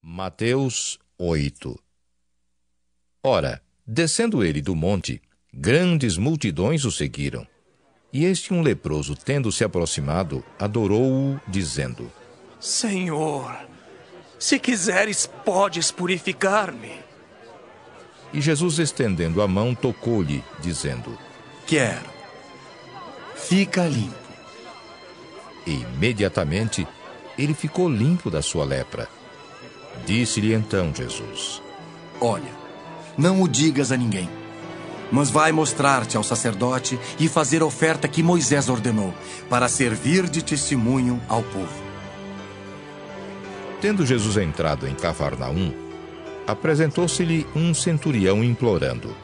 Mateus 8. Ora, descendo ele do monte, grandes multidões o seguiram. E este um leproso, tendo se aproximado, adorou-o, dizendo: Senhor, se quiseres, podes purificar-me. E Jesus, estendendo a mão, tocou-lhe, dizendo: Quero. Fica limpo. E imediatamente ele ficou limpo da sua lepra. Disse-lhe então Jesus: Olha, não o digas a ninguém, mas vai mostrar-te ao sacerdote e fazer a oferta que Moisés ordenou, para servir de testemunho ao povo. Tendo Jesus entrado em Cafarnaum, apresentou-se-lhe um centurião implorando: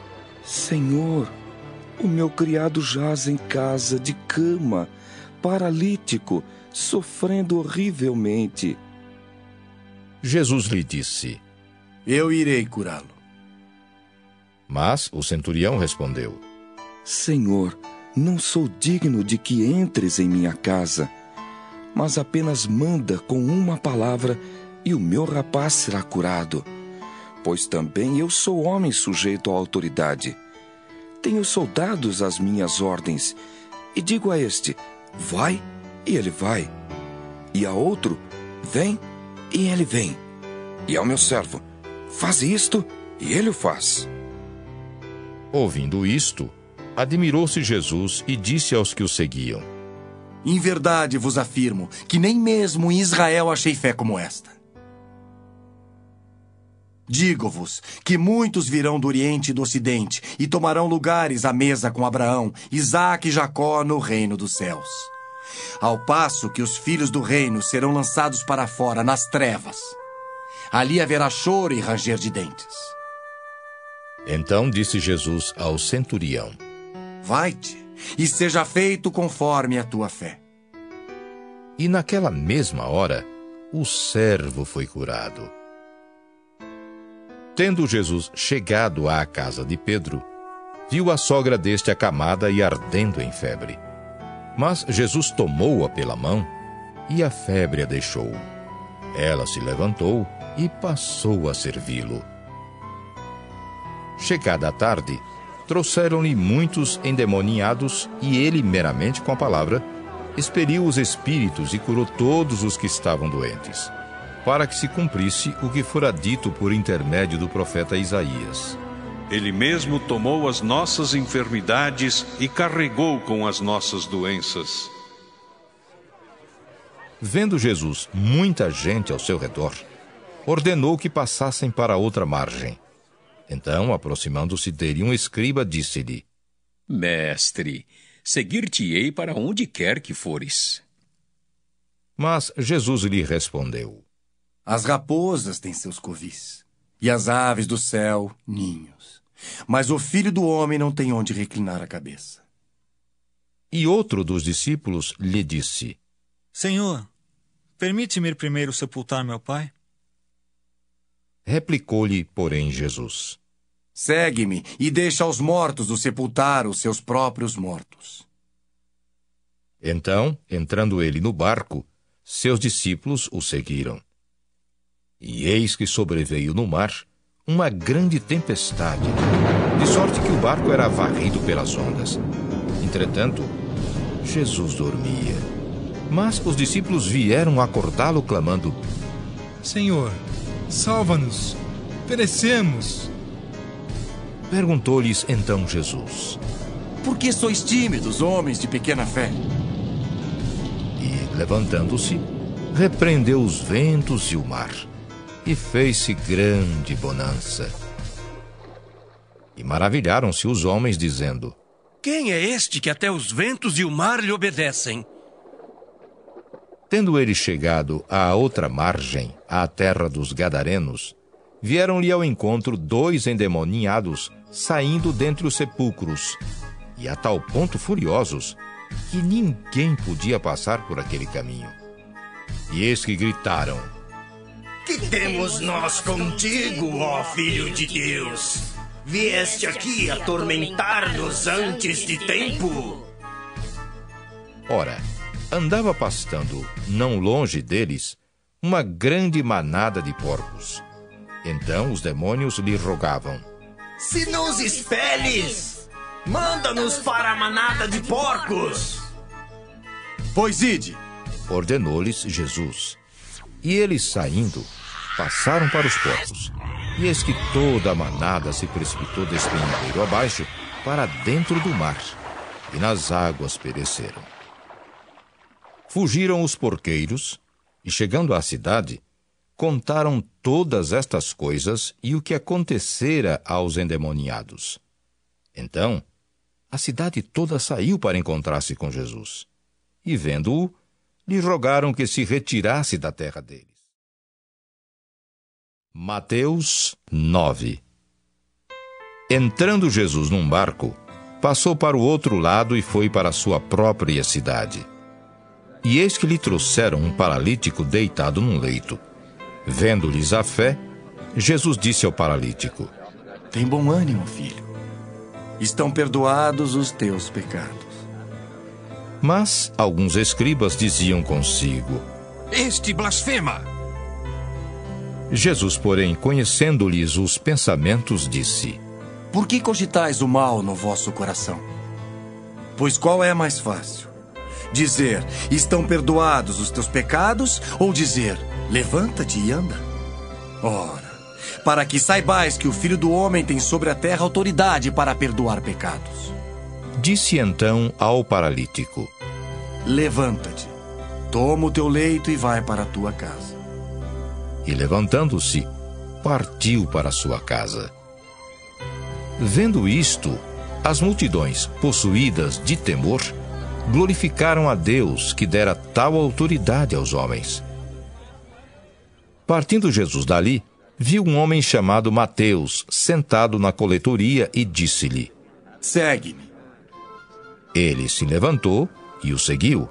Senhor, o meu criado jaz em casa de cama, paralítico, sofrendo horrivelmente. Jesus lhe disse: Eu irei curá-lo. Mas o centurião respondeu: Senhor, não sou digno de que entres em minha casa, mas apenas manda com uma palavra e o meu rapaz será curado. Pois também eu sou homem sujeito à autoridade. Tenho soldados às minhas ordens, e digo a este: vai, e ele vai. E a outro: vem, e ele vem. E ao meu servo: faz isto, e ele o faz. Ouvindo isto, admirou-se Jesus e disse aos que o seguiam: Em verdade vos afirmo que nem mesmo em Israel achei fé como esta. Digo-vos que muitos virão do Oriente e do Ocidente e tomarão lugares à mesa com Abraão, Isaque e Jacó no reino dos céus. Ao passo que os filhos do reino serão lançados para fora, nas trevas. Ali haverá choro e ranger de dentes. Então disse Jesus ao centurião: Vai-te, e seja feito conforme a tua fé. E naquela mesma hora, o servo foi curado. Tendo Jesus chegado à casa de Pedro, viu a sogra deste acamada e ardendo em febre. Mas Jesus tomou-a pela mão, e a febre a deixou. Ela se levantou e passou a servi-lo. Chegada a tarde, trouxeram-lhe muitos endemoniados, e ele, meramente com a palavra, expeliu os espíritos e curou todos os que estavam doentes, para que se cumprisse o que fora dito por intermédio do profeta Isaías. Ele mesmo tomou as nossas enfermidades e carregou com as nossas doenças. Vendo Jesus muita gente ao seu redor, ordenou que passassem para outra margem. Então, aproximando-se dele um escriba, disse-lhe: Mestre, seguir-te-ei para onde quer que fores. Mas Jesus lhe respondeu: As raposas têm seus covis, e as aves do céu, ninhos. Mas o Filho do Homem não tem onde reclinar a cabeça. E outro dos discípulos lhe disse: Senhor, permite-me ir primeiro sepultar meu pai? Replicou-lhe, porém, Jesus: Segue-me e deixa aos mortos o sepultar os seus próprios mortos. Então, entrando ele no barco, seus discípulos o seguiram. E eis que sobreveio no mar uma grande tempestade, de sorte que o barco era varrido pelas ondas. Entretanto, Jesus dormia. Mas os discípulos vieram acordá-lo, clamando: Senhor, salva-nos, perecemos. Perguntou-lhes então Jesus: Por que sois tímidos, homens de pequena fé? E, levantando-se, repreendeu os ventos e o mar, e fez-se grande bonança. E maravilharam-se os homens, dizendo: Quem é este que até os ventos e o mar lhe obedecem? Tendo ele chegado à outra margem, à terra dos Gadarenos, vieram-lhe ao encontro 2 endemoniados, saindo dentre os sepulcros, e a tal ponto furiosos, que ninguém podia passar por aquele caminho. E eis que gritaram: Que temos nós contigo, ó Filho de Deus? Vieste aqui atormentar-nos antes de tempo? Ora, andava pastando, não longe deles, uma grande manada de porcos. Então os demônios lhe rogavam: Se nos expeles, manda-nos para a manada de porcos. Pois ide, ordenou-lhes Jesus. E eles, saindo, passaram para os porcos. E eis que toda a manada se precipitou despenhadeiro abaixo para dentro do mar, e nas águas pereceram. Fugiram os porqueiros, e chegando à cidade, contaram todas estas coisas e o que acontecera aos endemoniados. Então, a cidade toda saiu para encontrar-se com Jesus. E, vendo-o, lhe rogaram que se retirasse da terra deles. Mateus 9. Entrando Jesus num barco, passou para o outro lado e foi para a sua própria cidade. E eis que lhe trouxeram um paralítico deitado num leito. Vendo-lhes a fé, Jesus disse ao paralítico: Tem bom ânimo, filho. Estão perdoados os teus pecados. Mas alguns escribas diziam consigo: Este blasfema! Jesus, porém, conhecendo-lhes os pensamentos, disse: Por que cogitais o mal no vosso coração? Pois qual é mais fácil? Dizer, estão perdoados os teus pecados, ou dizer, levanta-te e anda? Ora, para que saibais que o Filho do Homem tem sobre a terra autoridade para perdoar pecados. Disse então ao paralítico: Levanta-te, toma o teu leito e vai para a tua casa. E levantando-se, partiu para sua casa. Vendo isto, as multidões, possuídas de temor, glorificaram a Deus que dera tal autoridade aos homens. Partindo Jesus dali, viu um homem chamado Mateus sentado na coletoria e disse-lhe: Segue-me. Ele se levantou e o seguiu.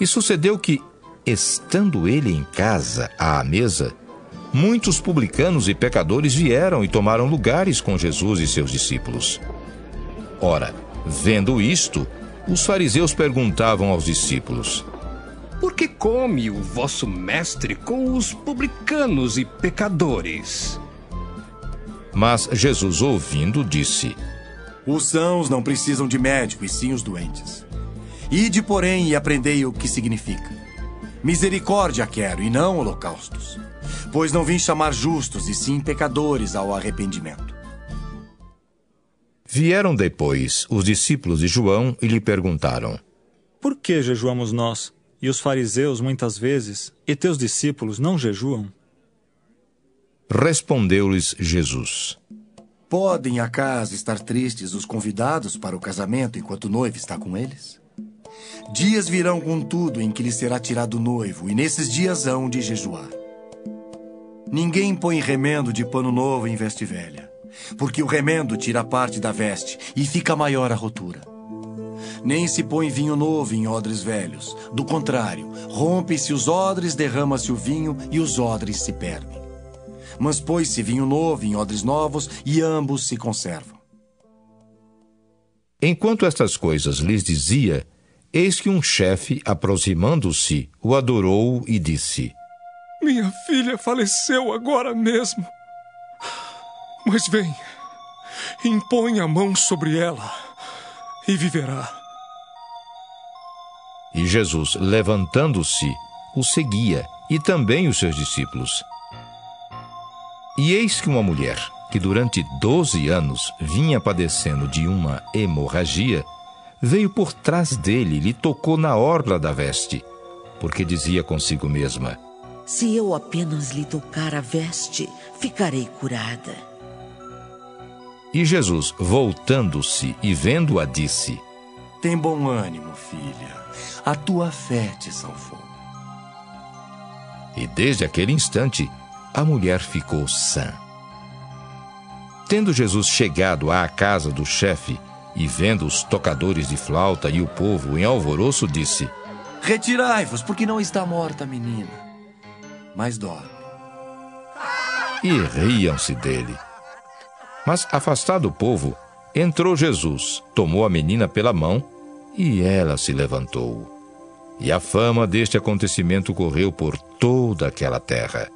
E sucedeu que, estando ele em casa, à mesa, muitos publicanos e pecadores vieram e tomaram lugares com Jesus e seus discípulos. Ora, vendo isto, os fariseus perguntavam aos discípulos: Por que come o vosso mestre com os publicanos e pecadores? Mas Jesus, ouvindo, disse: Os sãos não precisam de médico, e sim os doentes. Ide, porém, e aprendei o que significa. Misericórdia quero, e não holocaustos. Pois não vim chamar justos, e sim pecadores ao arrependimento. Vieram depois os discípulos de João e lhe perguntaram: Por que jejuamos nós, e os fariseus muitas vezes, e teus discípulos não jejuam? Respondeu-lhes Jesus: Podem acaso estar tristes os convidados para o casamento enquanto o noivo está com eles? Dias virão, contudo, em que lhes será tirado o noivo, e nesses dias hão de jejuar. Ninguém põe remendo de pano novo em veste velha, porque o remendo tira parte da veste e fica maior a rotura. Nem se põe vinho novo em odres velhos. Do contrário, rompem-se os odres, derrama-se o vinho e os odres se perdem. Mas põe-se vinho novo em odres novos e ambos se conservam. Enquanto estas coisas lhes dizia, eis que um chefe, aproximando-se, o adorou e disse: Minha filha faleceu agora mesmo. Mas vem, impõe a mão sobre ela e viverá. E Jesus, levantando-se, o seguia, e também os seus discípulos. E eis que uma mulher, que durante 12 anos vinha padecendo de uma hemorragia, veio por trás dele e lhe tocou na orla da veste, porque dizia consigo mesma: Se eu apenas lhe tocar a veste, ficarei curada. E Jesus, voltando-se e vendo-a, disse: Tem bom ânimo, filha. A tua fé te salvou. E desde aquele instante, a mulher ficou sã. Tendo Jesus chegado à casa do chefe, e vendo os tocadores de flauta e o povo em alvoroço, disse: Retirai-vos, porque não está morta a menina, mas dorme. E riam-se dele. Mas, afastado o povo, entrou Jesus, tomou a menina pela mão, e ela se levantou. E a fama deste acontecimento correu por toda aquela terra.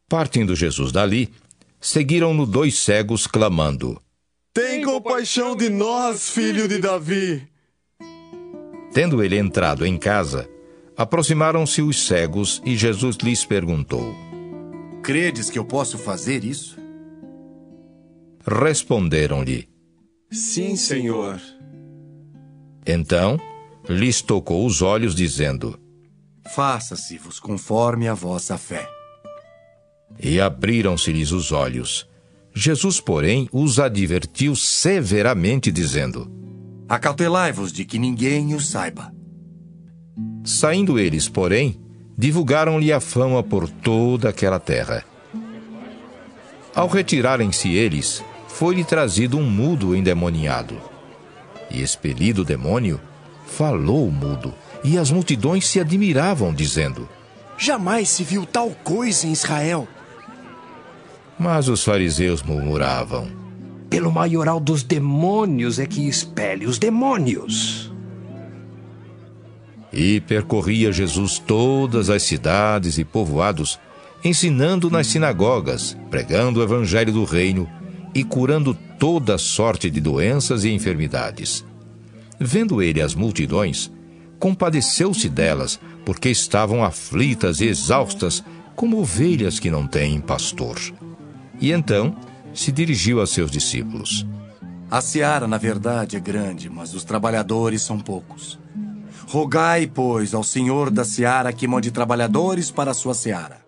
Partindo Jesus dali, seguiram-no 2 cegos, clamando: Tem compaixão de nós, filho de Davi. Tendo ele entrado em casa, aproximaram-se os cegos e Jesus lhes perguntou: Credes que eu posso fazer isso? Responderam-lhe: Sim, Senhor. Então lhes tocou os olhos, dizendo: Faça-se-vos conforme a vossa fé. E abriram-se-lhes os olhos. Jesus, porém, os advertiu severamente, dizendo: Acautelai-vos de que ninguém o saiba. Saindo eles, porém, divulgaram-lhe a fama por toda aquela terra. Ao retirarem-se eles, foi-lhe trazido um mudo endemoniado. E expelido o demônio, falou o mudo, e as multidões se admiravam, dizendo: Jamais se viu tal coisa em Israel. Mas os fariseus murmuravam: Pelo maioral dos demônios é que expele os demônios. E percorria Jesus todas as cidades e povoados, ensinando nas sinagogas, pregando o evangelho do reino e curando toda sorte de doenças e enfermidades. Vendo ele as multidões, compadeceu-se delas, porque estavam aflitas e exaustas, como ovelhas que não têm pastor. E então se dirigiu a seus discípulos: A seara, na verdade, é grande, mas os trabalhadores são poucos. Rogai, pois, ao Senhor da seara que mande trabalhadores para a sua seara.